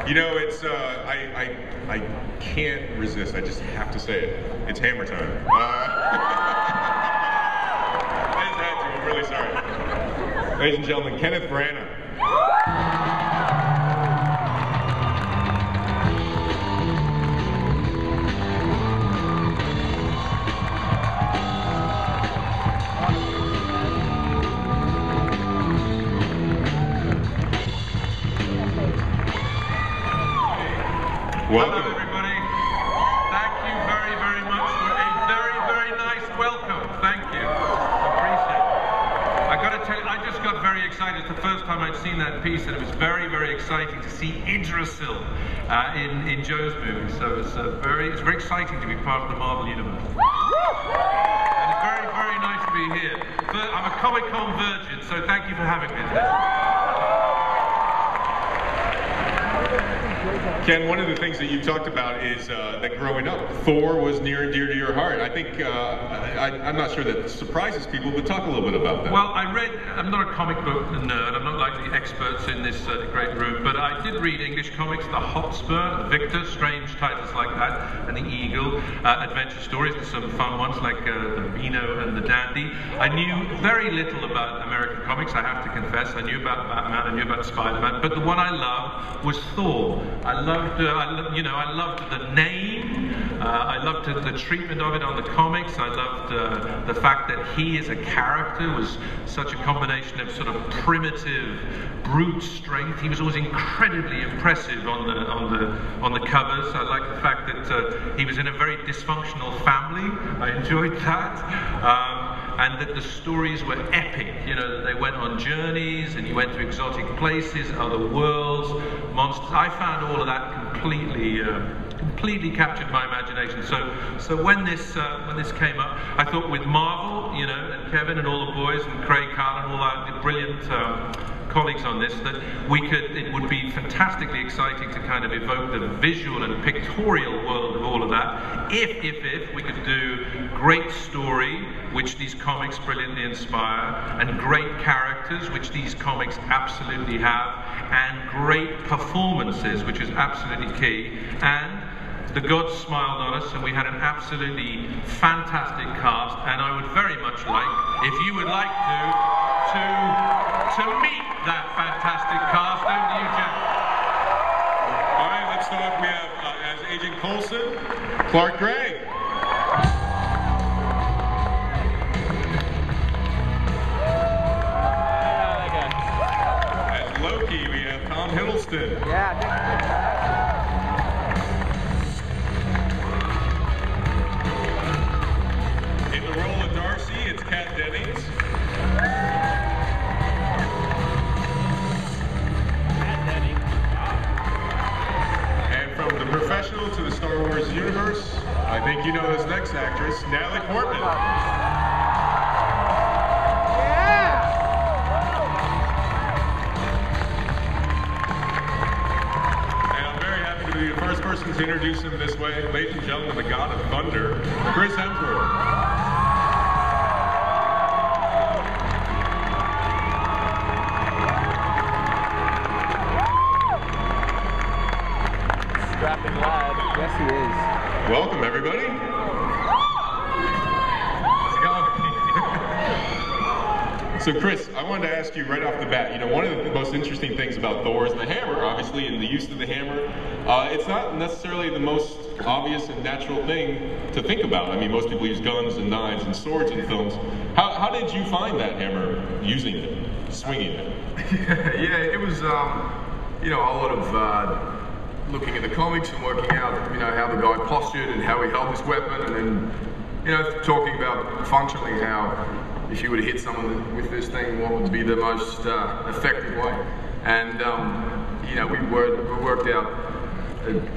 You know, it's, I can't resist. I just have to say it. It's Hammer time. I just had to. I'm really sorry. Ladies and gentlemen, Kenneth Branagh. Welcome. Hello everybody. Thank you very, very much for a very, very nice welcome. Thank you. Appreciate it. I got to tell you, I just got very excited. It's the first time I'd seen that piece, and it was very, very exciting to see Idrisil in Joe's movie. So it's very exciting to be part of the Marvel universe. And it's very, very nice to be here. I'm a Comic-Con virgin, so thank you for having me today. Ken, one of the things that you talked about is that growing up, Thor was near and dear to your heart. I think, I'm not sure that surprises people, but talk a little bit about that. Well, I'm not a comic book nerd, I'm not like the experts in this great room, but I did read English comics, The Hotspur, The Victor, strange titles like that, and The Eagle, adventure stories, and some fun ones like The Beano and The Dandy. I knew very little about American comics, I have to confess. I knew about Batman, I knew about Spider-Man, but the one I loved was Thor. I loved the name. I loved the treatment of it on the comics. I loved the fact that he as a character was such a combination of sort of primitive, brute strength. He was always incredibly impressive on the covers. I liked the fact that he was in a very dysfunctional family. I enjoyed that. And that the stories were epic, you know, that they went on journeys and you went to exotic places, other worlds, monsters. I found all of that completely captured my imagination. So when this came up, I thought with Marvel, you know, and Kevin and all the boys and Craig Carl and all our brilliant colleagues on this, that it would be fantastically exciting to kind of evoke the visual and pictorial world of all of that, if we could do great story, which these comics brilliantly inspire, and great characters, which these comics absolutely have, and great performances, which is absolutely key, and the gods smiled on us, and we had an absolutely fantastic cast, and I would very much like, if you would like to meet that fantastic cast. Over to you, Jeff. All right, let's start. We have, as Agent Coulson, Clark Gregg. As Loki, we have Tom Hiddleston. In the role of Darcy, it's Kat Dennings. From the professional to the Star Wars universe, I think you know this next actress, Natalie Portman. And I'm very happy to be the first person to introduce him this way. Ladies and gentlemen, the God of Thunder, Chris Hemsworth. Strapping lad. Yes, he is. Welcome, everybody. How's it going? So, Chris, I wanted to ask you right off the bat, you know, one of the most interesting things about Thor is the hammer, obviously, and the use of the hammer. It's not necessarily the most obvious and natural thing to think about. I mean, most people use guns and knives and swords in films. How did you find that hammer, using it, swinging it? Yeah, it was, you know, a lot of looking at the comics and working out, you know, how the guy postured and how he held his weapon, and then, you know, talking about functionally how if you were to hit someone with this thing, what would be the most effective way. And, you know, we worked out,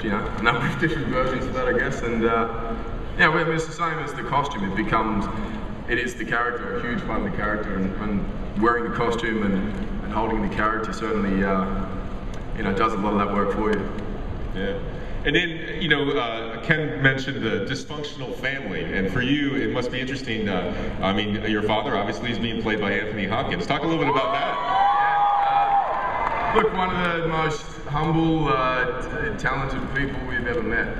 you know, a number of different versions of that, I guess. And, yeah, I mean, it's the same as the costume. It is the character, a huge part of the character, and wearing the costume and holding the character certainly, you know, does a lot of that work for you. Yeah. And then, you know, Ken mentioned the dysfunctional family, and for you, it must be interesting. I mean, your father obviously is being played by Anthony Hopkins. Talk a little bit about that. Look, one of the most humble, talented people we've ever met.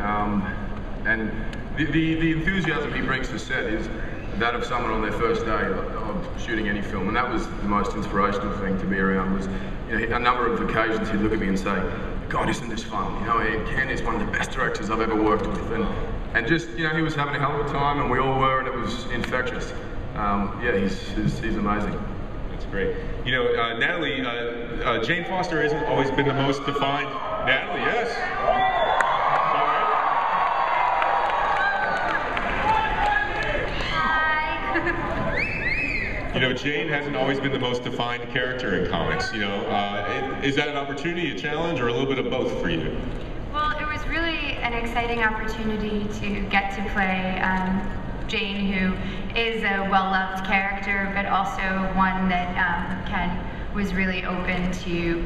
And the enthusiasm he brings to set is that of someone on their first day of shooting any film. And that was the most inspirational thing to be around was, you know, a number of occasions he'd look at me and say, God, isn't this fun? You know, Ken is one of the best directors I've ever worked with. And just, you know, he was having a hell of a time and we all were, and it was infectious. Yeah, he's amazing. That's great. You know, Natalie, Jane Foster hasn't always been the most defined. Natalie, yes. You know, Jane hasn't always been the most defined character in comics. You know, is that an opportunity, a challenge, or a little bit of both for you? Well, it was really an exciting opportunity to get to play Jane, who is a well-loved character, but also one that Ken was really open to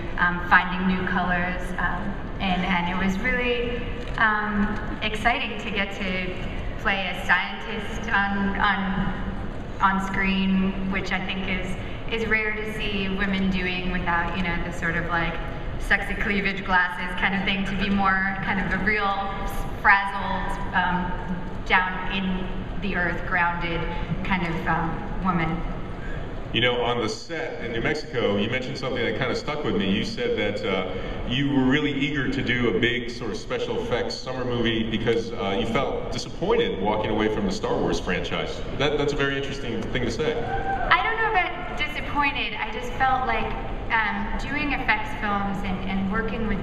finding new colors, and it was really exciting to get to play a scientist on screen, which I think is rare to see women doing without, you know, the sort of like sexy cleavage glasses kind of thing, to be more kind of a real frazzled, down in the earth, grounded kind of woman. You know, on the set in New Mexico, you mentioned something that kind of stuck with me. You said that you were really eager to do a big sort of special effects summer movie because you felt disappointed walking away from the Star Wars franchise. That's a very interesting thing to say. I don't know about disappointed. I just felt like doing effects films and working with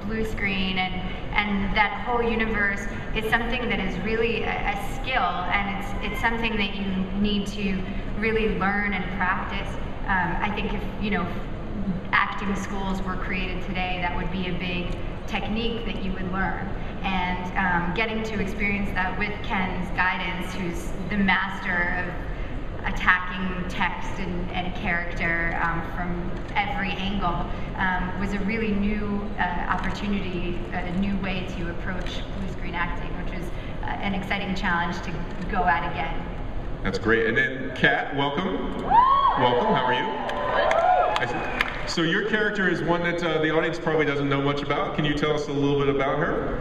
blue screen and that whole universe is something that is really a skill, and it's something that you need to really learn and practice. I think if, you know, acting schools were created today, that would be a big technique that you would learn. And getting to experience that with Ken's guidance, who's the master of attacking text and character from every angle, was a really new opportunity, a new way to approach blue screen acting, which was an exciting challenge to go at again. That's great. And then Kat, welcome. Welcome, how are you? So your character is one that the audience probably doesn't know much about. Can you tell us a little bit about her?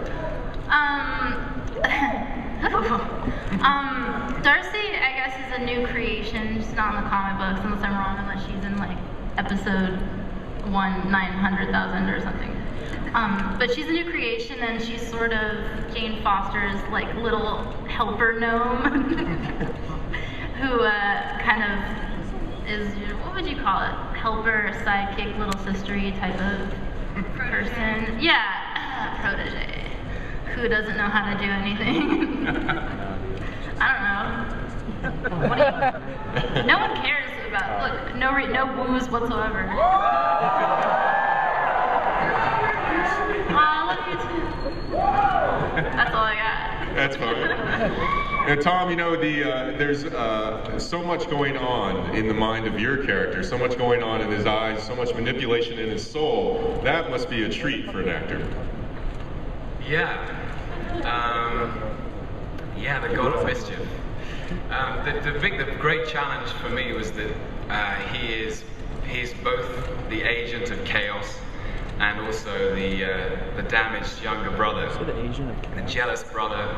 Darcy, I guess, is a new creation. She's not in the comic books, unless I'm wrong, unless she's in like episode 900,000 or something. But she's a new creation, and she's sort of Jane Foster's like little helper gnome, who kind of is, what would you call it? Helper, sidekick, little sistery type of person. Yeah, protege. Who doesn't know how to do anything. I don't know. What do you, no one cares about, look, no woos whatsoever. Aw, love you too. That's all I got. That's fine. Now, Tom, you know, there's so much going on in the mind of your character, so much going on in his eyes, so much manipulation in his soul. That must be a treat for an actor. Yeah. Yeah, the god of mischief. The great challenge for me was that he's both the agent of chaos and also the damaged younger brother, the jealous brother,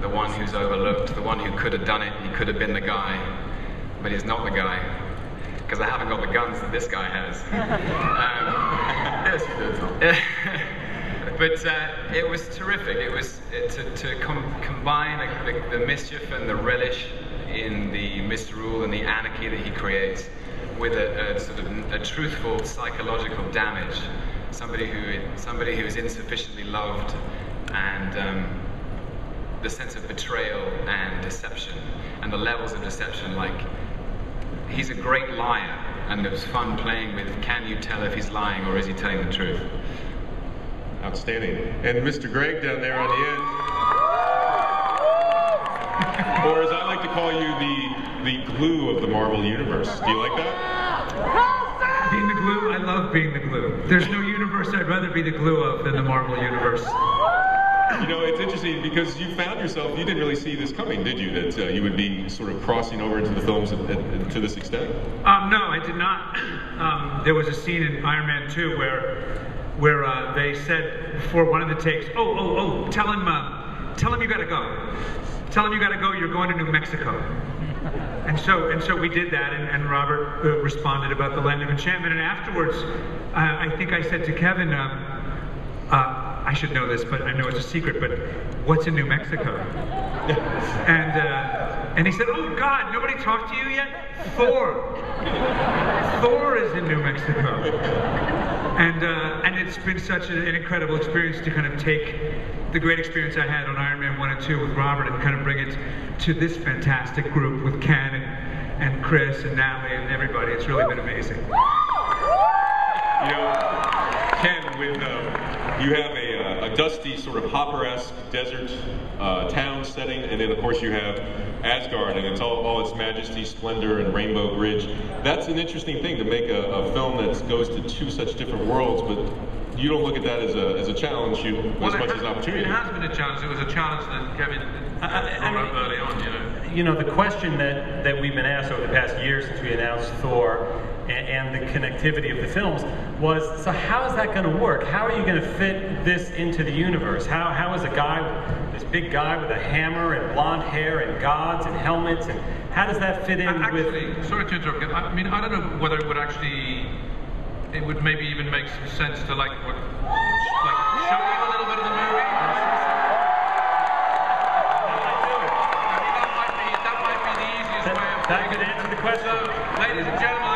the one who's overlooked, the one who could have done it. He could have been the guy, but he's not the guy, because I haven't got the guns that this guy has. Yes, you do, Tom. But it was terrific. It was to combine the mischief and the relish in the misrule and the anarchy that he creates with a sort of a truthful psychological damage. Somebody who is insufficiently loved, and the sense of betrayal and deception, and the levels of deception. Like, he's a great liar, and it was fun playing with, can you tell if he's lying or is he telling the truth? Outstanding. And Mr. Gregg down there on the end, or as I like to call you, the glue of the Marvel Universe. Do you like that? Being the glue, I love being the glue. There's no universe I'd rather be the glue of than the Marvel Universe. You know, it's interesting because you found yourself, you didn't really see this coming, did you? That you would be sort of crossing over into the films to this extent? No, I did not. There was a scene in Iron Man 2 where they said before one of the takes, oh, tell him you gotta go. Tell him you gotta go, you're going to New Mexico. And so we did that, and Robert responded about the Land of Enchantment, and afterwards, I think I said to Kevin, I should know this, but I know it's a secret, but what's in New Mexico? And he said, oh God, nobody talked to you yet? Thor. Thor is in New Mexico. And it's been such an incredible experience to kind of take the great experience I had on Iron Man 1 and 2 with Robert and kind of bring it to this fantastic group with Ken and Chris and Natalie and everybody. It's really been amazing. You know, Ken, with you have a dusty sort of Hopper-esque desert town setting, and then of course you have Asgard, and it's all its majesty, splendor, and Rainbow Bridge. That's an interesting thing to make a film that goes to two such different worlds, but you don't look at that as a challenge as much as an opportunity. It has been a challenge. It was a challenge that Kevin brought up early on, you know. You know, the question that we've been asked over the past year since we announced Thor and the connectivity of the films was, so how is that going to work? How are you going to fit this into the universe? How is a guy, this big guy with a hammer and blonde hair and gods and helmets, and how does that fit in actually, sorry to interrupt, I mean, I don't know whether it would actually, it would maybe even make some sense to like show you a little bit of the movie. That might be the easiest way of that could answer the question. So, ladies and gentlemen,